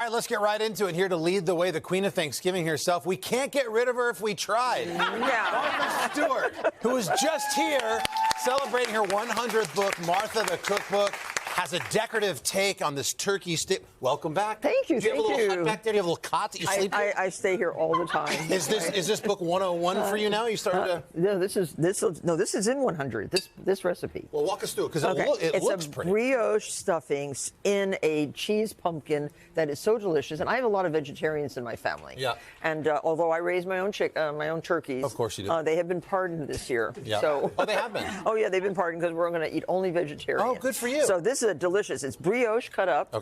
right, let's get right into it. Here to lead the way, the Queen of Thanksgiving herself. We can't get rid of her if we tried. Martha Stewart, who was just here celebrating her 100th book, Martha the Cookbook, has a decorative take on this turkey steak. Welcome back. Thank you. Do you have a little hut back there? Do you have a little cot that you sleep in? I stay here all the time. Is this book 101 for you now? You started to... No, this is in 100. This recipe. Well, walk us through it because it looks pretty. It's a brioche stuffing in a cheese pumpkin that is so delicious. And I have a lot of vegetarians in my family. Yeah. And although I raise my own turkeys, of course you do. They have been pardoned this year. Yeah. So, they have been. Oh yeah, they've been pardoned because we're going to eat only vegetarian. Oh, good for you. So this is delicious. It's brioche cut up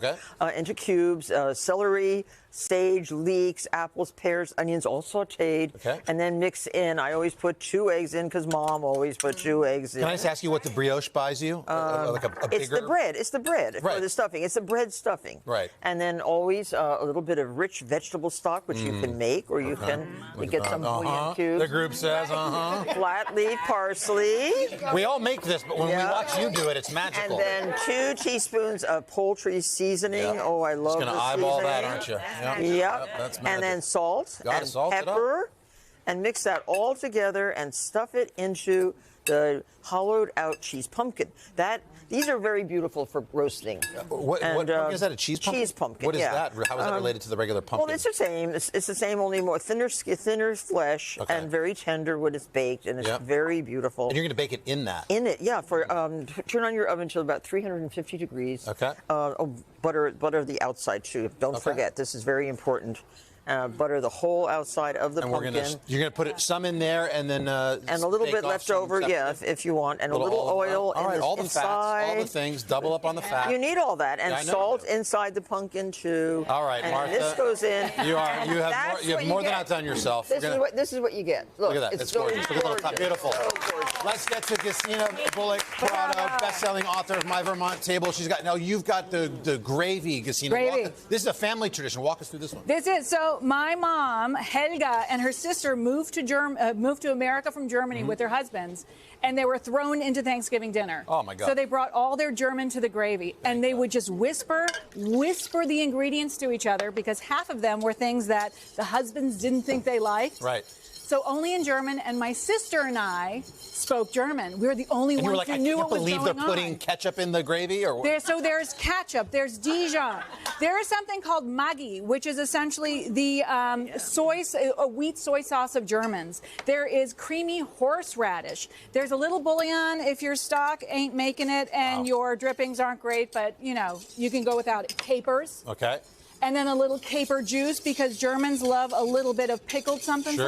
into cubes, celery, sage, leeks, apples, pears, onions, all sautéed, and then mix in. I always put 2 eggs in because Mom always put 2 eggs in. Can I just ask you what the brioche buys you? Like a bigger... It's the bread for the stuffing. It's the bread stuffing. Right. And then always a little bit of rich vegetable stock, which you can make, or you can get some bouillon cubes. The group says, Flat leaf parsley. We all make this, but when we watch you do it, it's magical. And then 2 teaspoons of poultry seasoning. Oh, I love the seasoning. Just going to eyeball that, aren't you? Yep. That's and then salt and pepper, and mix that all together and stuff it into the hollowed out cheese pumpkin. These are very beautiful for roasting. What is that, a cheese pumpkin? Cheese pumpkin, What is that? How is that related to the regular pumpkin? Well, it's the same. It's the same, only more thinner flesh and very tender when it's baked, and it's very beautiful. And you're going to bake it in that? In it, yeah. Turn on your oven to about 350 degrees. Okay. Butter the outside, too. Don't forget. This is very important. Butter the whole outside of the pumpkin. You're going to put some in there and then and a little bit left over, if you want, and a little oil all the inside. Fats, all the things, double up on the fat. You need all that, and salt inside the pumpkin too. All right, and Martha. This goes in. You have more than outdone yourself. This is what you get. Look at that. It's gorgeous. Look at the little top. Beautiful. So gorgeous. Let's get to Gesine Bullock-Prado, best-selling author of My Vermont Table. You've got the gravy, Gesine. Gravy. This is a family tradition. Walk us through this one. This is my mom, Helga, and her sister moved to America from Germany with their husbands, and they were thrown into Thanksgiving dinner. Oh my God! So they brought all their German to the gravy, and they would just whisper the ingredients to each other because half of them were things that the husbands didn't think they liked. Right. So only in German, and my sister and I spoke German. We were the only ones who knew what was going on. I can't believe they're putting ketchup in the gravy, or what? So there's ketchup, there's Dijon. There is something called Maggi, which is essentially the wheat soy sauce of Germans. There is creamy horseradish. There's a little bouillon if your stock ain't making it and your drippings aren't great, but you can go without it. Capers. Okay. And then a little caper juice because Germans love a little bit of pickled something.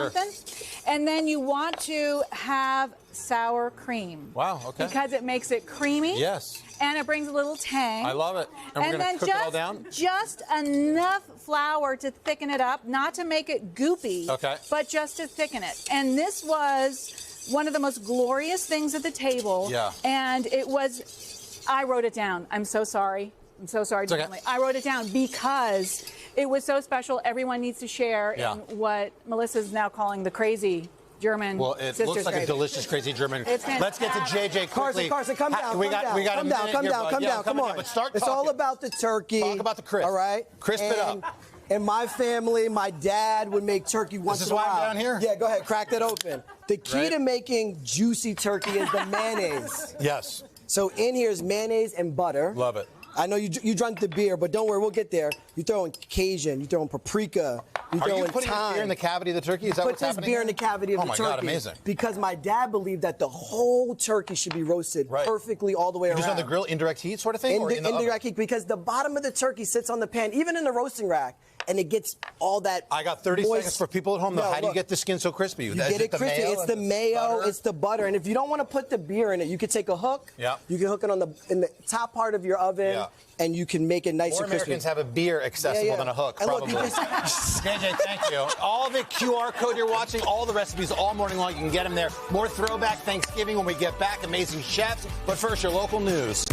And then you want to have sour cream. Wow, okay. Because it makes it creamy. Yes. And it brings a little tang. I love it. And we're going to cook it all down? Just enough flour to thicken it up, not to make it goopy, but just to thicken it. And this was one of the most glorious things at the table. Yeah. And I wrote it down. I'm so sorry. I'm so sorry, gentlemen. I wrote it down because it was so special. Everyone needs to share in what Melissa's now calling the crazy German. Well, it looks like a delicious, crazy German. Let's get to J.J. quickly. Carson, come down. Come down. Come on. But start talking. It's all about the turkey. Talk about the crisp. All right? Crisp it up. In my family, my dad would make turkey once in a while. This is why I'm down here? Yeah, go ahead. Crack that open. The key to making juicy turkey is the mayonnaise. Yes. So in here is mayonnaise and butter. Love it. I know you drank the beer, but don't worry, we'll get there. You throw in Cajun, you throw in paprika, you throw in thyme. Are you putting this beer in the cavity of the turkey? Is that what's happening? Put this beer in the cavity of the turkey. Oh my God, amazing. Because my dad believed that the whole turkey should be roasted perfectly all the way around. Just on the grill, indirect heat sort of thing? Or in the indirect heat, because the bottom of the turkey sits on the pan, even in the roasting rack, and it gets all that I got 30 seconds for people at home. No, how do you get the skin so crispy? You get it crispy. It's the mayo, it's the butter. And if you don't want to put the beer in it, you could take a hook. Yeah. You can hook it in the top part of your oven, and you can make it nice and crispy. More Americans have a beer accessible than a hook, probably. JJ, thank you. All the QR code you're watching, all the recipes all morning long, you can get them there. More Throwback Thanksgiving when we get back. Amazing chefs. But first, your local news.